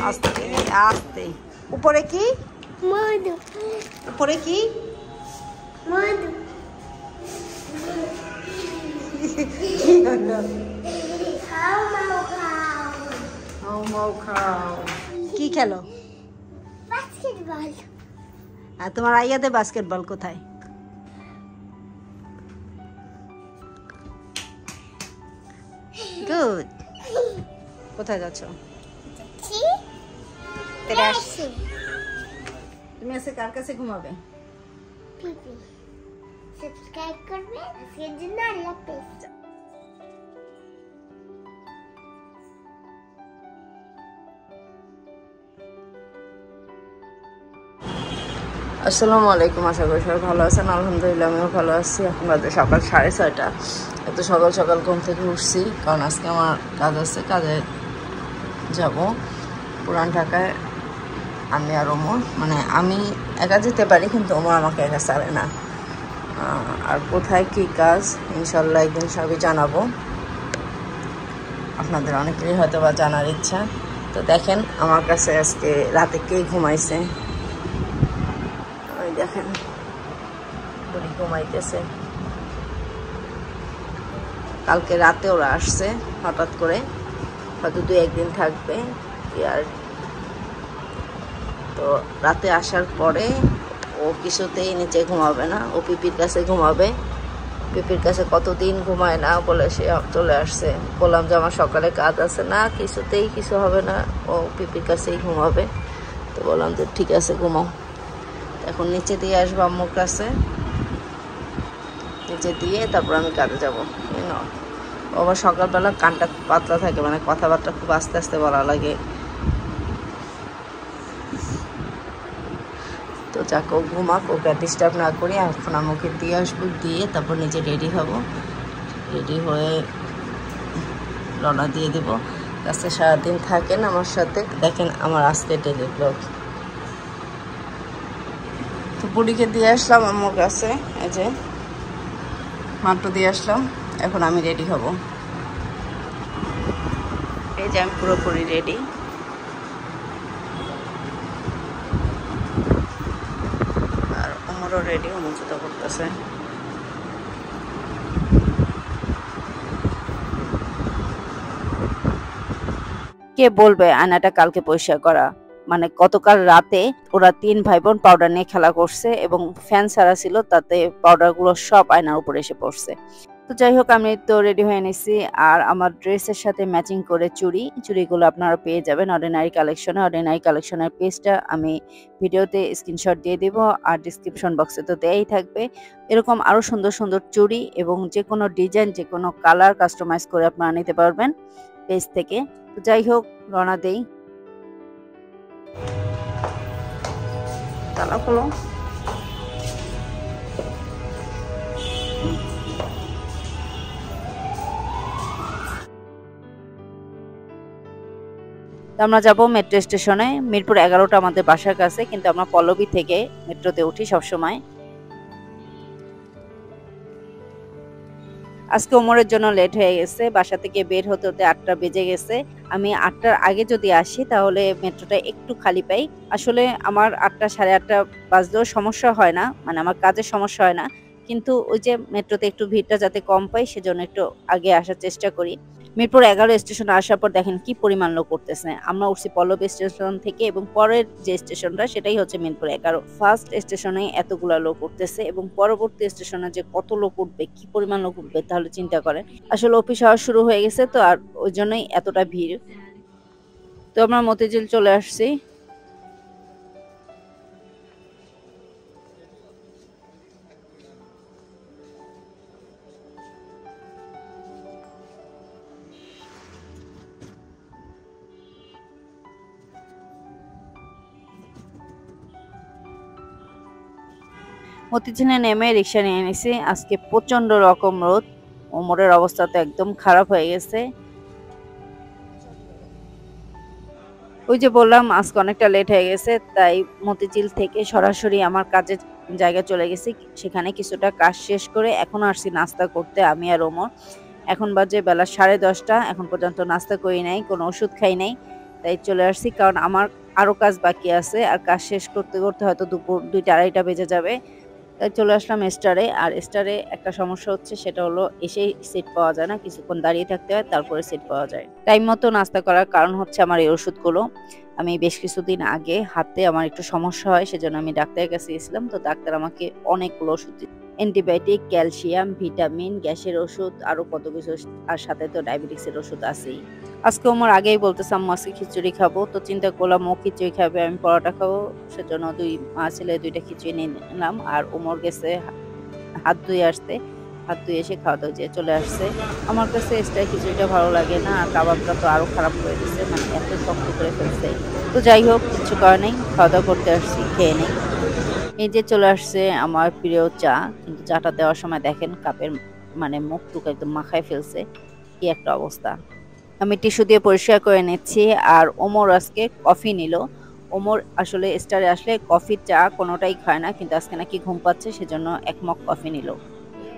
আস্তে আস্তে। উপরে কি? মধু। উপরে কি? মধু। খাও মাও খাও। খাও মাও খাও। কি খেলো? বাস্কেটবল। আর তোমার আইয়াতে বাস্কেটবল কোথায়? গুড। কোথায় যাচ্ছ? তুমি আজকে কার কাছে ঘুমাবে? পিপি সাবস্ক্রাইব করবে আজকের জন্য আল্লাহ হাফেজ। আসসালামু আলাইকুম, আশা করি সবাই ভালো আছেন। আলহামদুলিল্লাহ আমিও ভালো আছি। এখন বাজে সকাল 6:30। এত সকাল সকাল ঘুম থেকে উঠছি কারণ আজকে আমার কাজ আছে, কাজে যাব পুরান ঢাকায়। আমি আর ওমর, মানে আমি একা যেতে পারি কিন্তু ওমর আমাকে একা ছাড়ে না। আর কোথায় কী কাজ ইনশাল্লাহ একদিন সবই জানাবো। আপনাদের অনেকেরই হয়তো বা জানার ইচ্ছা। তো দেখেন আমার কাছে আজকে রাতে কে ঘুমাইছে, দেখেন বুড়ি ঘুমাইতেছে। কালকে রাতে ওরা আসছে হঠাৎ করে, হয়তো 2-1 দিন থাকবে। আর তো রাতে আসার পরে ও কিছুতেই নিচে ঘুমাবে না, ও পিপির কাছে ঘুমাবে। পিপির কাছে কতদিন ঘুমায় না বলে সে চলে আসছে। বললাম যে আমার সকালে কাজ আছে, না কিছুতেই কিছু হবে না, ও পিপির কাছেই ঘুমাবে। তো বললাম যে ঠিক আছে ঘুমাও। এখন নিচে দিয়ে আসবো আম্মুর কাছে, নিচে দিয়ে তারপর আমি কাজে যাবো। ও আবার সকালবেলা কানটা পাতলা থাকে, মানে কথাবার্তা খুব আস্তে আস্তে বলা লাগে। তো যাকে ও ঘুমাক, ওকে ডিস্টার্ব না করি। এখন আমাকে দিয়ে আসবো, দিয়ে তারপর নিচে রেডি হব। রেডি হয়ে রওনা দিয়ে দেবো। কাছে সারাদিন থাকেন আমার সাথে। দেখেন আমার আজকে ডেলি ব্লগ। তো বুড়িকে দিয়ে আসলাম আম্মুর কাছে, এই যে মাত্র দিয়ে আসলাম। এখন আমি রেডি হব। এই যে আমি পুরোপুরি রেডি। আর আমারও রেডি, আমার জুতো করতেছে। কে বলবে আয়নাটা কালকে পরিষ্কার করা? মানে গতকাল রাতে ওরা 3 ভাই বোন পাউডার নিয়ে খেলা করছে এবং ফ্যান ছাড়া ছিল, তাতে পাউডারগুলো সব আয়নার উপরে এসে পড়ছে। তো যাই হোক, আমি তো রেডি হয়ে নিছি। আর আমার ড্রেসের সাথে ম্যাচিং করে চুড়িগুলো আপনারা পেয়ে যাবেন অর্ডিনারি কালেকশনে। অর্ডিনারি কালেকশনের পেজটা আমি ভিডিওতে স্ক্রিনশট দিয়ে দিব, আর ডিসক্রিপশন বক্সে তো দেয়াই থাকবে। এরকম আরও সুন্দর সুন্দর চুড়ি এবং যে কোনো ডিজাইন, যে কোনো কালার কাস্টমাইজ করে আপনারা নিতে পারবেন পেজ থেকে। তো যাই হোক, রওনা দেই। তালা খোলো। আমরা যাব মেট্রো স্টেশনে। মিরপুর 11টা আমাদের বাসার কাছে, কিন্তু আমরা পল্লবী থেকে মেট্রোতে উঠি সবসময়। আজকে ওমরের জন্য লেট হয়ে গেছে, বাসা থেকে বের হতে হতে 8টা বেজে গেছে। আমি 8টার আগে যদি আসি তাহলে মেট্রোটা একটু খালি পাই। আসলে আমার 8টা 8:30 বাজলেও সমস্যা হয় না, মানে আমার কাজের সমস্যা হয় না, কিন্তু ওই যে মেট্রোতে একটু ভিড়টা যাতে কম পাই সেজন্য একটু আগে আসার চেষ্টা করি। মিরপুর 11 স্টেশনে আসার পর দেখেন কি পরিমাণ লোক করতেছে। আমরা উঠছি পল্লবী স্টেশন থেকে, এবং পরের যে স্টেশনটা সেটাই হচ্ছে মিরপুর 11। ফার্স্ট স্টেশনে এতগুলা লোক উঠতেছে এবং পরবর্তী স্টেশনে যে কত লোক উঠবে, কি পরিমাণ লোক উঠবে তাহলে চিন্তা করেন। আসলে অফিস আওয়ার শুরু হয়ে গেছে তো, আর ওই জন্যই এতটা ভিড়। তো আমরা মতিঝিল চলে আসছি। মতিঝিলে নেমে রিক্সা নিয়ে নিছি। আজকে প্রচন্ড রকম রোদ, ওমরের অবস্থা তো একদম খারাপ হয়ে গেছে। ওই যে বললাম আজকে অনেকটা লেট হয়ে গেছে, তাই মতিঝিল থেকে সরাসরি আমার কাজের জায়গায় চলে গেছি। সেখানে কিছুটা কাজ শেষ করে এখন আসছি নাস্তা করতে আমি আর ওমর। এখন বাজে বেলা 10:30। এখন পর্যন্ত নাস্তা করি নাই, কোনো ওষুধ খাই নাই। তাই চলে আসছি, কারণ আমার আরো কাজ বাকি আছে, আর কাজ শেষ করতে করতে হয়তো দুপুর 2টা-2:30টা বেজে যাবে। তাই চলে আসলাম স্টারে। আর স্টারে একটা সমস্যা হচ্ছে, সেটা হলো এসেই সিট পাওয়া যায় না, কিছুক্ষণ দাঁড়িয়ে থাকতে হয়, তারপরে সিট পাওয়া যায়। টাইম মতো নাস্তা করার কারণ হচ্ছে আমার এই ওষুধগুলো। আমি বেশ কিছুদিন আগে হাতে আমার একটু সমস্যা হয়, সেজন্য আমি ডাক্তারের কাছে গেছিলাম। তো ডাক্তার আমাকে অনেকগুলো ওষুধ অ্যান্টিবায়োটিক, ক্যালসিয়াম, ভিটামিন, গ্যাসের ওষুধ, আরো কত কিছু, আর সাথে তো ডায়াবেটিক্সের ওষুধ আছেই। আজকে আমার আগেই বলতেছে আম্মু আজকে খিচুড়ি খাবো, তো চিন্তা করলাম ও খিচুড়ি খাবে, আমি পরোটা খাবো, সেজন্য মা ছেলে 2টা খিচুড়ি নিয়ে নিলাম। আর ওমর গেছে হাত ধুয়ে আসতে, হাত ধুয়ে এসে খাওয়া দাওয়া যেয়ে চলে আসছে। আমার কাছে এক্সট্রা খিচুড়িটা ভালো লাগে না, আর কাবাবটা তো আরো খারাপ করে দিচ্ছে, মানে এত শক্ত করে ফেলছে। তো যাই হোক, কিছু করার নেই, খাওয়া দাওয়া করতে আসছি, খেয়ে নেই। এই যে চলে আসছে আমার প্রিয় চা, কিন্তু চাটা দেওয়ার সময় দেখেন কাপের মানে মুখটুকু একদম মাখায় ফেলছে, কি একটা অবস্থা। আমি টিস্যু দিয়ে পরিষ্কার করে নিচ্ছি। আর ওমর আজকে কফি নিল। ওমর আসলে স্টারে আসলে কফি চা কোনোটাই খায় না, কিন্তু আজকে নাকি ঘুম পাচ্ছে, সেজন্য 1 মগ কফি নিল।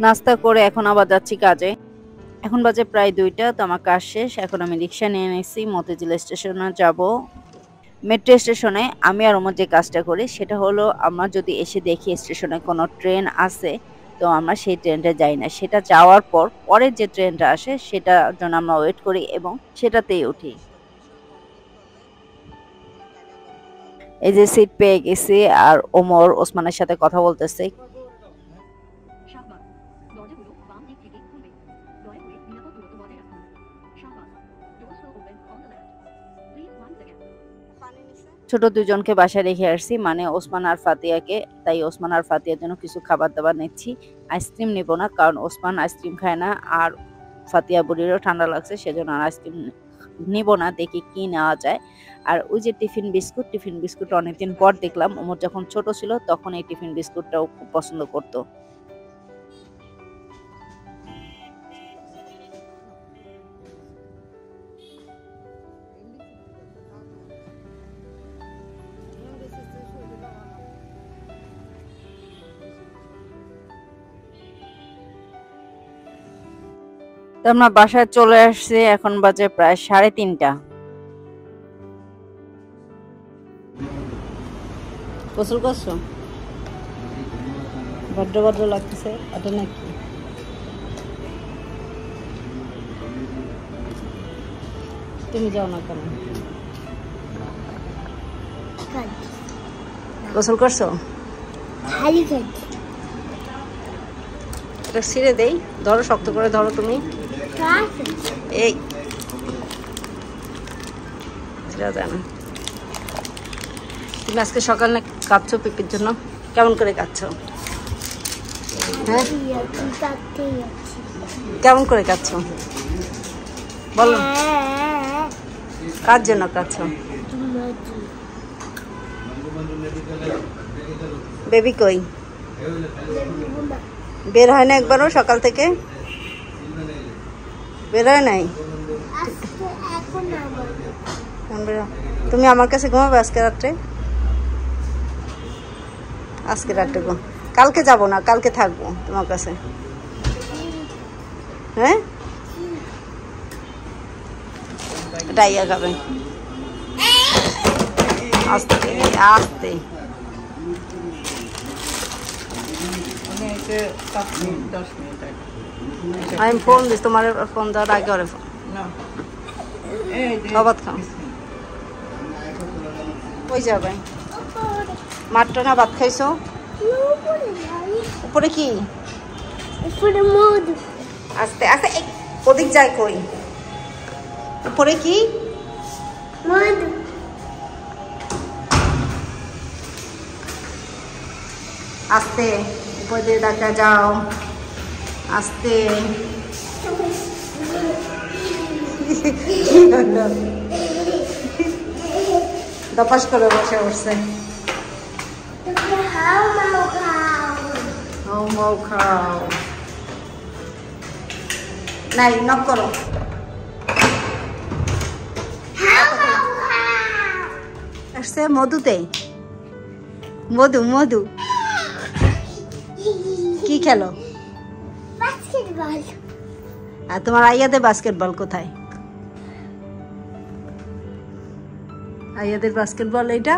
নাস্তা করে এখন আবার যাচ্ছি কাজে। এখন বাজে প্রায় 2টা, তো আমার কাজ শেষ। এখন আমি রিক্সা নিয়ে নিচ্ছি, মতিঝিল স্টেশনে যাব। মেট্রো স্টেশনে আমি আর ওমর যে কাজটা করি, সেটা হলো আমরা যদি এসে দেখি স্টেশনে কোনো ট্রেন আছে, তো আমরা সেই ট্রেনটা যাই না, সেটা যাওয়ার পর পরের যে ট্রেনটা আসে সেটার জন্য আমরা ওয়েট করি এবং সেটাতেই উঠি। এই যে সিট পেয়ে গেছি, আর ওমর ওসমানের সাথে কথা বলতেছে। ছোট দুজনকে বাসায় রেখে আসছি, মানে ওসমান আর ফাতিয়াকে। তাই ওসমান আর ফাতিয়ার জন্য কিছু খাবার দাবার নিচ্ছি। আইসক্রিম নিব না, কারণ ওসমান আইসক্রিম খায় না, আর ফাতিয়া বুড়িরও ঠান্ডা লাগছে, সেজন্য আর আইসক্রিম নিব না, দেখি কি নেওয়া যায়। আর ওই যে টিফিন বিস্কুট অনেকদিন পর দেখলাম। ওমর যখন ছোট ছিল তখন এই টিফিন বিস্কুটটাও খুব পছন্দ করতো। তো আমরা বাসায় চলে আসছি, এখন বাজে প্রায় 3:30। গোসল করছো? ভদ্র ভদ্র লাগতেছে, এটা নাকি? তুমি যাও না কেন? গোসল করছো? খালি খাচ্ছি। এটা ছিঁড়ে দেই, ধরো, শক্ত করে ধরো তুমি। এই ছিঁড়া যায় না। তুমি আজকে সকালে কাঁদছো পিপির জন্য? কেমন করে কাঁদছো? হ্যাঁ, কেমন করে কাঁদছো বলো? কার জন্য কাঁদছো? বেবি কই? বের হয় না একবারও সকাল থেকে? বের হয় নাই? তুমি আমার কাছে ঘুমাবে আজকে রাত্রে? আজকে রাত্রে ঘুম, কালকে যাব না, কালকে থাকবো তোমার কাছে। হ্যাঁ, ডাইয়া খাবে। আস্তে আস্তে। আমি ফোন দিস, তোমার ফোন দেওয়ার আগে ওরে ফোন। খাবার খাও। কই যাবে? মাত্র না ভাত খাইছো? উপরে কি? উপরে মধু। আস্তে আস্তে, ওদিক যায় কই? উপরে কি? মধু। আস্তে, উপর দিয়ে দেখা যাও, আস্তে। দপাস করে বসে উঠছে। মৌ খাও। নাই, নক করো। আসছে মধুতে, মধু মধু। কি খেলো? বাস্কেটবল। আর তোমার আইয়াতে বাস্কেটবল কোথায়? আইয়াদের বাস্কেটবল এইটা,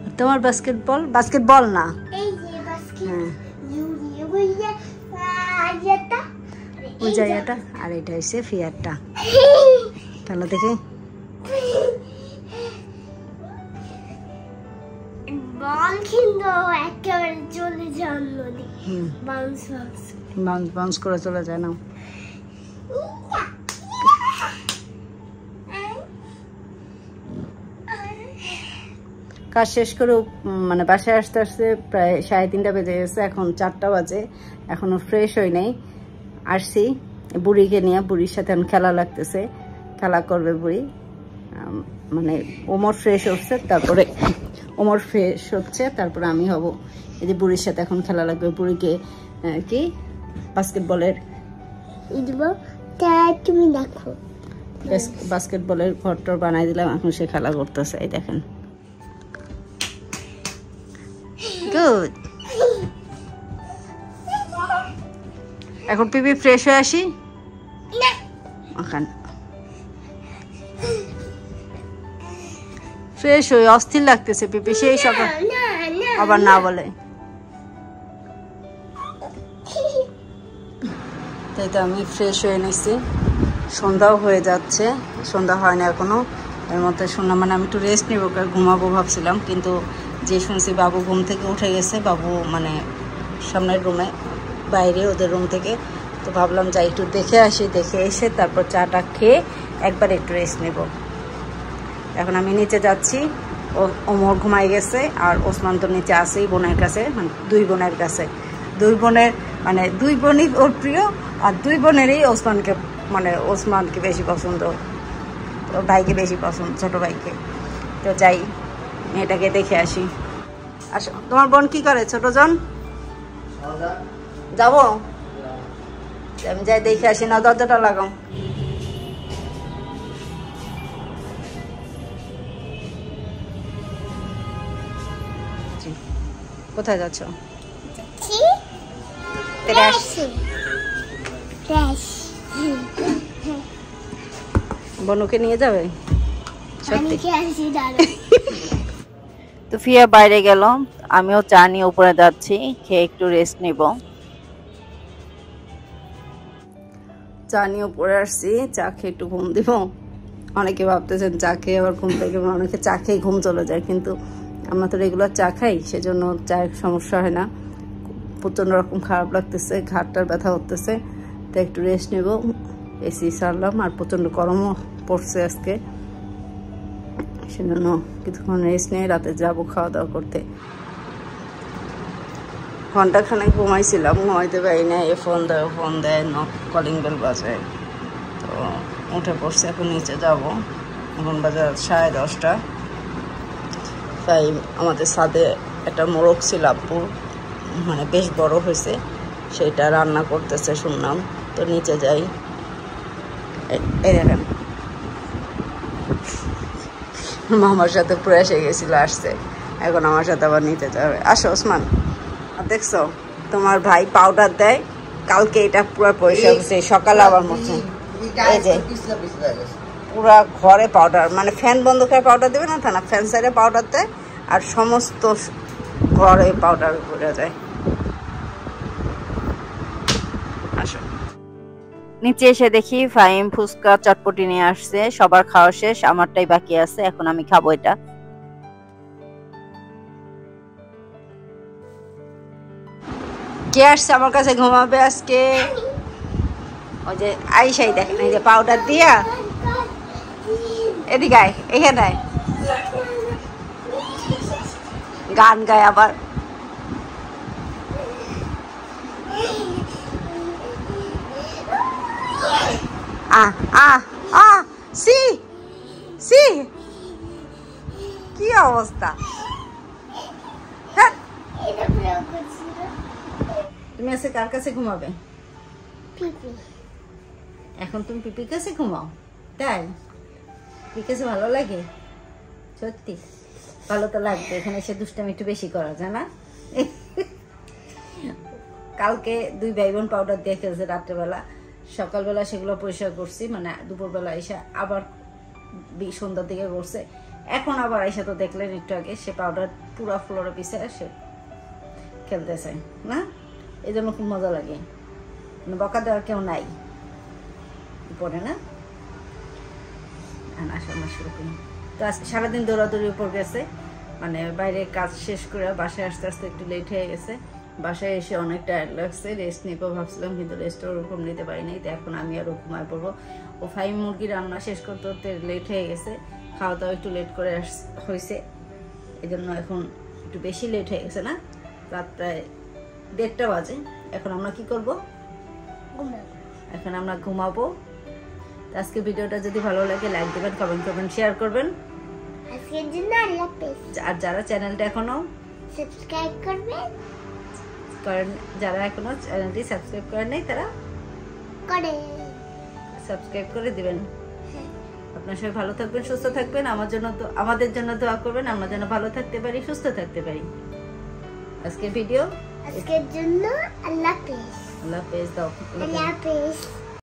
আর তোমার বাস্কেটবল, বাস্কেটবল না, এই যে বাস্কেট হ্যাঁ আইয়াটা ওই জায়গাটা, আর এটা হচ্ছে ফিয়ারটা। তাহলে দেখি বল কিন্তু একেবারে চলে যান নদী, বাউন্স বাউন্স বাউন্স বাউন্স করে চলে যায় না। কাজ শেষ করে মানে বাসায় আসতে আসতে প্রায় 3:30 বেজে গেছে, এখন 4টা বাজে, এখনো ফ্রেশ হই নাই। আসছি বুড়িকে নিয়ে, বুড়ির সাথে এখন খেলা লাগতেছে, খেলা করবে বুড়ি। মানে ওমর ফ্রেশ হচ্ছে, তারপরে ওমর ফ্রেশ হচ্ছে, তারপরে আমি হব। এই যে বুড়ির সাথে এখন খেলা লাগবে, বুড়িকে কি বাস্কেটবলের দিব, তাই তুমি দেখো বাস্কেটবলের ঘরটর বানাই দিলাম, এখন সে খেলা করতেছে। এই দেখেন, গুড। এখন পিপি ফ্রেশ হয়ে আসি, ফ্রেশ হয়ে অস্থির লাগতেছে পিপি, সেই সকাল আবার না বলে। তাই তো আমি ফ্রেশ হয়ে নিচ্ছি, সন্ধ্যাও হয়ে যাচ্ছে, সন্ধ্যা হয় না এখনো। এর মধ্যে শুনলাম মানে আমি একটু রেস্ট নেবো, ঘুমাবো ভাবছিলাম, কিন্তু যে শুনছি বাবু ঘুম থেকে উঠে গেছে, বাবু মানে সামনের রুমে, বাইরে ওদের রুম থেকে, তো ভাবলাম যাই একটু দেখে আসি, দেখে এসে তারপর চাটা খেয়ে একবার একটু রেস্ট নেব। এখন আমি নিচে যাচ্ছি, ওমর ঘুমাই গেছে, আর ওসমান তো নিচে আসেই বোনের কাছে, মানে 2 বোনের কাছে। 2 বোনের মানে 2 বোনই ওর প্রিয়, আর 2 বোনেরই ওসমানকে মানে ওসমানকে বেশি পছন্দ, ওর ভাইকে বেশি পছন্দ, ছোট ভাইকে। তো যাই মেয়েটাকে দেখে আসি। আসো, তোমার বোন কি করে ছোট জন? যাবো, আমি যাই দেখে আসি না, দরজাটা লাগাও। কোথায় যাচ্ছ? বনুকে নিয়ে যাবে? সত্যি? তো ফিয়া বাইরে গেল, আমিও চা নিয়ে উপরে যাচ্ছি, খেয়ে একটু রেস্ট নিব। চা নিয়ে উপরে আসছি, চা খেয়ে একটু ঘুম দিব। অনেকে ভাবতেছেন চা খেয়ে আবার ঘুম থেকে, অনেকে চা খেয়ে ঘুম চলে যায়, কিন্তু আমরা তো রেগুলার চা খাই, সেজন্য চায়ের সমস্যা হয় না। প্রচণ্ড রকম খারাপ লাগতেছে, ঘাটটার ব্যথা হতেছে, তো একটু রেস্ট নেব। এসি সারলাম, আর প্রচণ্ড গরমও পড়ছে আজকে, সেজন্য কিছুক্ষণ রেস্ট নিয়ে রাতে যাবো খাওয়া দাওয়া করতে। ঘন্টাখানেক ঘুমাইছিলাম, ঘুমাইতে পারি না, ফোন দেয়, কলিং বেল বাজে, তো উঠে পড়ছে। এখন নিচে যাব, এখন বাজে 10:30। তাই আমাদের ছাদে একটা মোরগ ছিল, আব্বু মানে বেশ বড় হয়েছে, সেটা রান্না করতেছে শুনলাম, তো নিচে যাই। এই দেখেন মামার সাথে পুরো এসে গেছিল, আসছে, এখন আমার সাথে আবার নিতে যাবে। আসো ওসমান, দেখছো তোমার ভাই পাউডার দেয়, কালকে এটা পুরো পরিষ্কার করছে, সকালে আবার মুছে। এই যে পুরা ঘরে পাউডার, মানে ফ্যান বন্ধ করে পাউডার দেবে না, তা না, ফ্যান সাইডে পাউডার দেয়, আর সমস্ত ঘরে পাউডার পড়ে যায়। আসো, নিচে এসে দেখি ফাহিম ফুচকা চটপটি নিয়ে আসছে, সবার খাওয়া শেষ, আমারটাই বাকি আছে, এখন আমি খাবো এটা। কে আসছে আমার কাছে ঘুমাবে আজকে? ওই যে আইসাই, দেখেন এই যে পাউডার দিয়া, এদিকে আয়, এখানে আয়, গান গায় আবার। সি সি, কি অবস্থা! তুমি আজকে কার কাছে ঘুমাবে? এখন তুমি পিপির কাছে ঘুমাও? তাই পিপির কাছে ভালো লাগে? সত্যি ভালো তো লাগবে, এখানে এসে দুষ্টামি একটু বেশি করা যায় না? কালকে 2 ভাই বোন পাউডার দিয়ে খেলছে রাত্রেবেলা, সকালবেলা সেগুলো পরিষ্কার করছি, মানে দুপুরবেলা এসে আবার সন্ধ্যার দিকে করছে, এখন আবার আইসা তো দেখলেন একটু আগে সে পাউডার পুরা ফ্লোরে পিছে সে খেলতেছে না, এই জন্য খুব মজা লাগে, মানে বকা দেওয়ার কেউ নাই উপরে না। আসা শুরু করি তো আজকে সারাদিন দৌড়াদৌড়ির উপর গেছে, মানে বাইরে কাজ শেষ করে বাসায় আসতে আসতে একটু লেট হয়ে গেছে। বাসায় এসে অনেক টায়ার্ড লাগছে, রেস্ট নিবো ভাবছিলাম কিন্তু রেস্টও ওরকম নিতে পারি নাই। তো এখন আমি আরও ঘুমায় পড়বো। ও ফাইম মুরগি রান্না শেষ করতে করতে লেট হয়ে গেছে, খাওয়া দাওয়া একটু লেট করে হয়েছে, এই জন্য এখন একটু বেশি লেট হয়ে গেছে না, রাত প্রায় 1:30 বাজে। এখন আমরা কি করব? এখন আমরা ঘুমাবো। আজকে ভিডিওটা যদি ভালো লাগে লাইক দেবেন, কমেন্ট করবেন, শেয়ার করবেন। আজকের জন্য আল্লাহ হাফেজ। আর যারা চ্যানেলটা এখনো সাবস্ক্রাইব করবেন, যারা এখনো চ্যানেলটি সাবস্ক্রাইব করেন নাই তারা সাবস্ক্রাইব করে দিবেন। আপনারা সবাই ভালো থাকবেন, সুস্থ থাকবেন। আমাদের জন্য দোয়া করবেন, আমরা যেন ভালো থাকতে পারি, সুস্থ থাকতে পারি। আজকের জন্য আল্লাহ হাফেজ। আল্লাহ হাফেজ দাও। আল্লাহ হাফেজ।